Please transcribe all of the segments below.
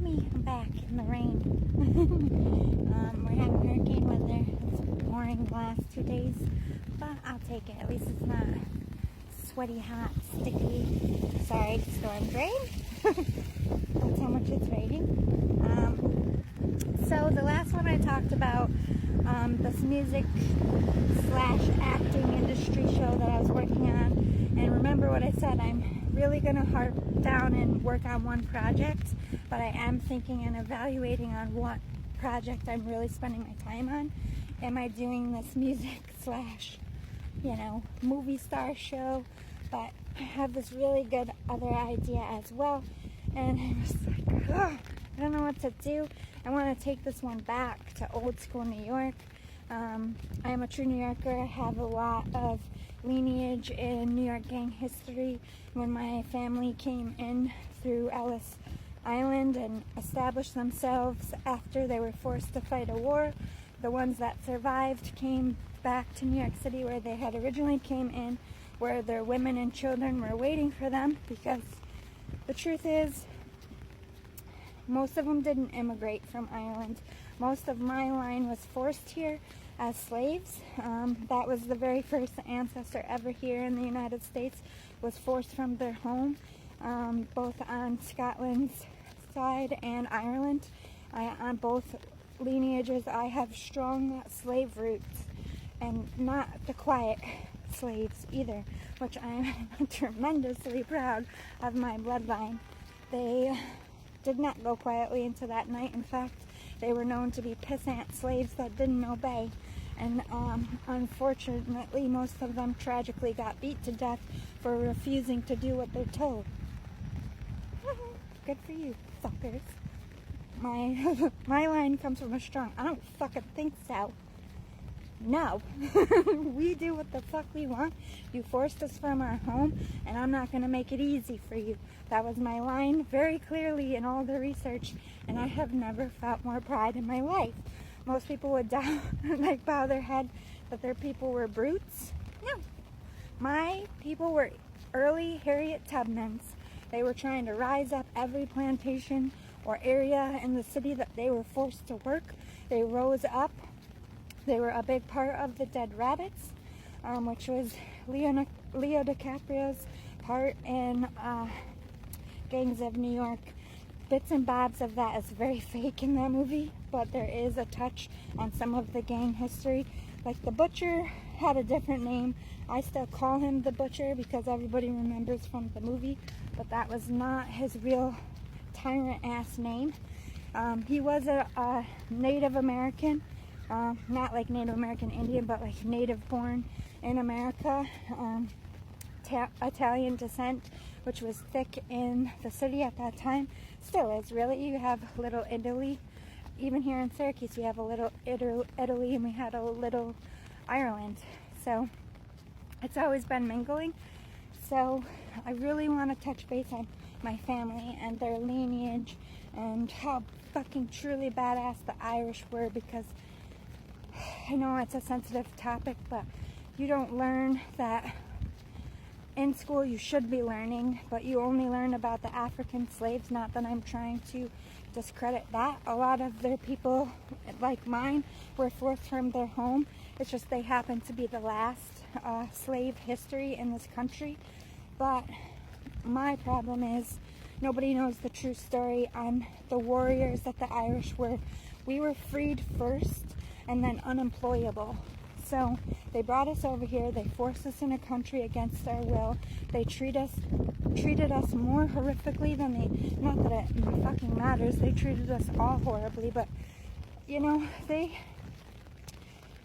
me, I'm back in the rain. We're having hurricane weather. It's pouring the last 2 days, but I'll take it. At least it's not sweaty, hot, sticky. Sorry, storm drain. That's how much it's raining. So the last one I talked about, this music slash acting industry show that I was working on. And remember what I said, I'm really going to harp down and work on one project, but I am thinking and evaluating on what project I'm really spending my time on. Am I doing this music slash, movie star show? But I have this really good other idea as well, and I'm just like, I don't know what to do. I want to take this one back to old school New York. I am a true New Yorker. I have a lot of lineage in New York gang history. When my family came in through Ellis Island and established themselves after they were forced to fight a war, the ones that survived came back to New York City where they had originally came in, where their women and children were waiting for them, because the truth is most of them didn't immigrate from Ireland. Most of my line was forced here as slaves. That was the very first ancestor ever here in the United States, was forced from their home, both on Scotland's side and Ireland. On both lineages, I have strong slave roots, and not the quiet slaves either, which I'm tremendously proud of my bloodline. They did not go quietly into that night. In fact, they were known to be pissant slaves that didn't obey. And unfortunately, most of them tragically got beat to death for refusing to do what they're told. Good for you, suckers. My line comes from a strong, I don't fucking think so. No. We do what the fuck we want. You forced us from our home, and I'm not going to make it easy for you. That was my line very clearly in all the research, and I have never felt more pride in my life. Most people would bow their head that their people were brutes. No. My people were early Harriet Tubmans. They were trying to rise up every plantation or area in the city that they were forced to work. They rose up. They were a big part of the Dead Rabbits, which was Leo DiCaprio's part in Gangs of New York. Bits and bobs of that is very fake in that movie, but there is a touch on some of the gang history. Like the Butcher had a different name. I still call him the Butcher because everybody remembers from the movie, but that was not his real tyrant-ass name. He was a Native American. Not like Native American Indian, but like native born in America, Italian descent, which was thick in the city at that time. Still is, really. You have Little Italy. Even here in Syracuse, we have a Little Italy, and we had a Little Ireland. So it's always been mingling. So I really want to touch base on my family and their lineage and how fucking truly badass the Irish were, because I know it's a sensitive topic, but you don't learn that in school. You should be learning, but you only learn about the African slaves. Not that I'm trying to discredit that. A lot of their people, like mine, were forced from their home. It's just they happen to be the last slave history in this country. But my problem is nobody knows the true story on the warriors that the Irish were. We were freed first and then unemployable. So they brought us over here, they forced us in a country against our will. They treated us more horrifically than not that it fucking matters, they treated us all horribly, but they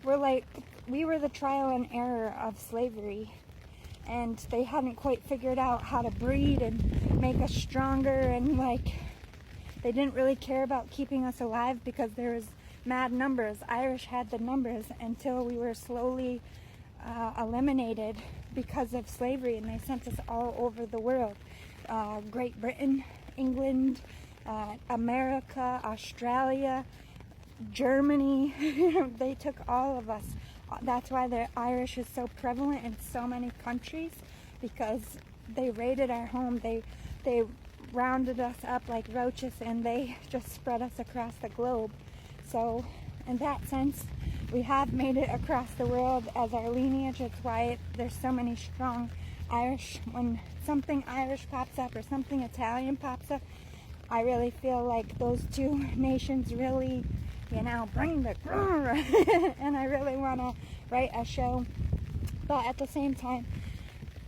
were like, we were the trial and error of slavery, and they hadn't quite figured out how to breed and make us stronger, and they didn't really care about keeping us alive because there was mad numbers. Irish had the numbers until we were slowly eliminated because of slavery, and they sent us all over the world. Great Britain, England, America, Australia, Germany. They took all of us. That's why the Irish is so prevalent in so many countries, because they raided our home. They rounded us up like roaches and they just spread us across the globe. So in that sense, we have made it across the world as our lineage. It's why there's so many strong Irish. When something Irish pops up or something Italian pops up, I really feel like those two nations really, bring the and I really want to write a show. But at the same time,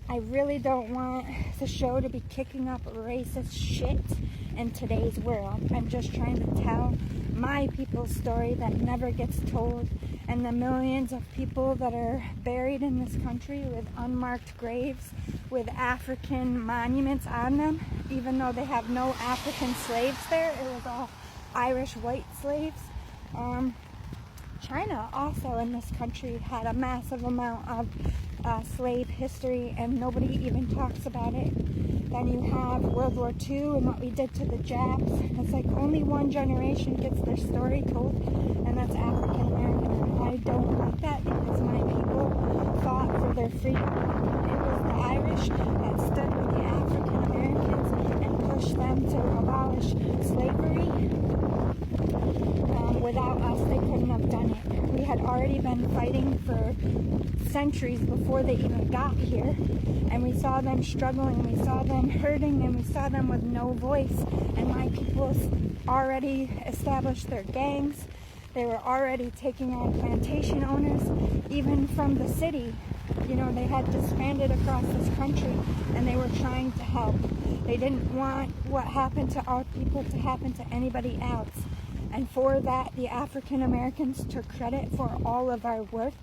I really don't want the show to be kicking up racist shit in today's world. I'm just trying to tell my people's story that never gets told, and the millions of people that are buried in this country with unmarked graves with African monuments on them, even though they have no African slaves there. It was all Irish white slaves. China also in this country had a massive amount of slave history, and nobody even talks about it. Then you have World War II and what we did to the Japs. It's like only one generation gets their story told, and that's African American. I don't like that because my people fought for their freedom. It was the Irish that stood with the African Americans and pushed them to abolish slavery. Without us, they couldn't have done it. We had already been fighting for centuries before they even got here, and we saw them struggling, we saw them hurting, and we saw them with no voice. And my people already established their gangs. They were already taking on plantation owners, even from the city. They had disbanded across this country, and they were trying to help. They didn't want what happened to our people to happen to anybody else. And for that, the African Americans took credit for all of our work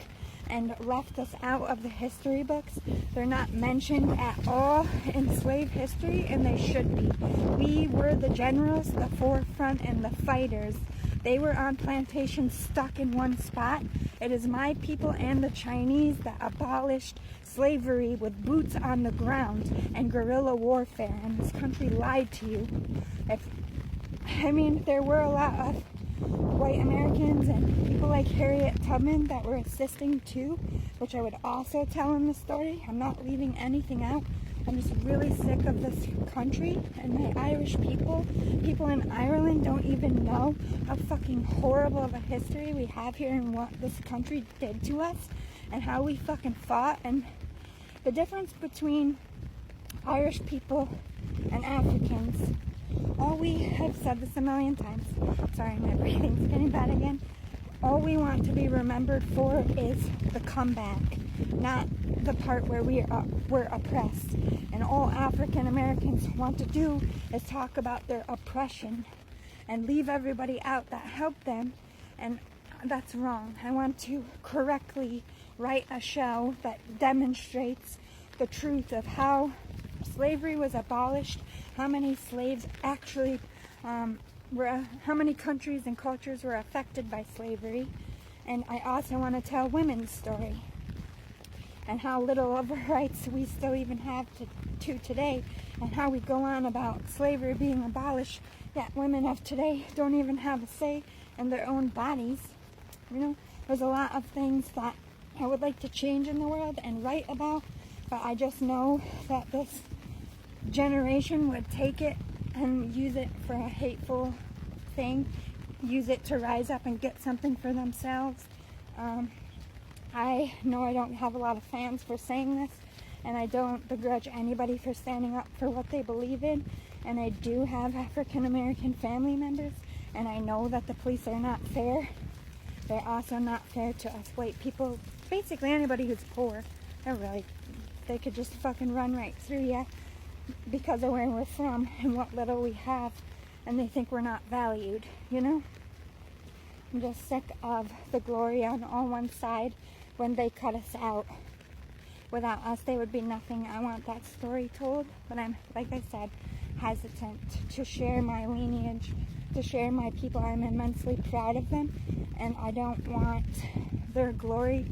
and left us out of the history books. They're not mentioned at all in slave history, and they should be. We were the generals, the forefront, and the fighters. They were on plantations stuck in one spot. It is my people and the Chinese that abolished slavery with boots on the ground and guerrilla warfare, and this country lied to you. There were a lot of white Americans and people like Harriet Tubman that were assisting too, which I would also tell in the story. I'm not leaving anything out. I'm just really sick of this country and my Irish people. People in Ireland don't even know how fucking horrible of a history we have here and what this country did to us and how we fucking fought. And the difference between Irish people and Africans, we have said this a million times. Sorry, my breathing's getting bad again. All we want to be remembered for is the comeback, not the part where we're oppressed. And all African Americans want to do is talk about their oppression and leave everybody out that helped them. And that's wrong. I want to correctly write a show that demonstrates the truth of how slavery was abolished, how many slaves actually how many countries and cultures were affected by slavery. And I also want to tell women's story and how little of our rights we still even have to today, and how we go on about slavery being abolished, yet women of today don't even have a say in their own bodies. There's a lot of things that I would like to change in the world and write about, but I just know that this generation would take it and use it for a hateful thing, use it to rise up and get something for themselves. I know I don't have a lot of fans for saying this, and I don't begrudge anybody for standing up for what they believe in, and I do have African American family members, and I know that the police are not fair. They're also not fair to us white people, basically anybody who's poor. They could just fucking run right through you because of where we're from and what little we have, and they think we're not valued, I'm just sick of the glory on all one side when they cut us out. Without us, they would be nothing. I want that story told, but I'm, like I said, hesitant to share my lineage, to share my people. I'm immensely proud of them, and I don't want their glory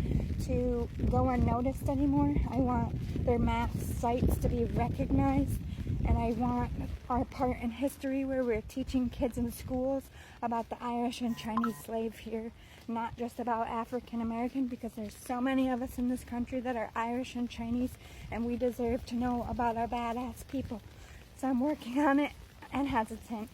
to go unnoticed anymore. I want their mass sites to be recognized, and I want our part in history where we're teaching kids in schools about the Irish and Chinese slave here, not just about African American, because there's so many of us in this country that are Irish and Chinese, and we deserve to know about our badass people. So I'm working on it and hesitant.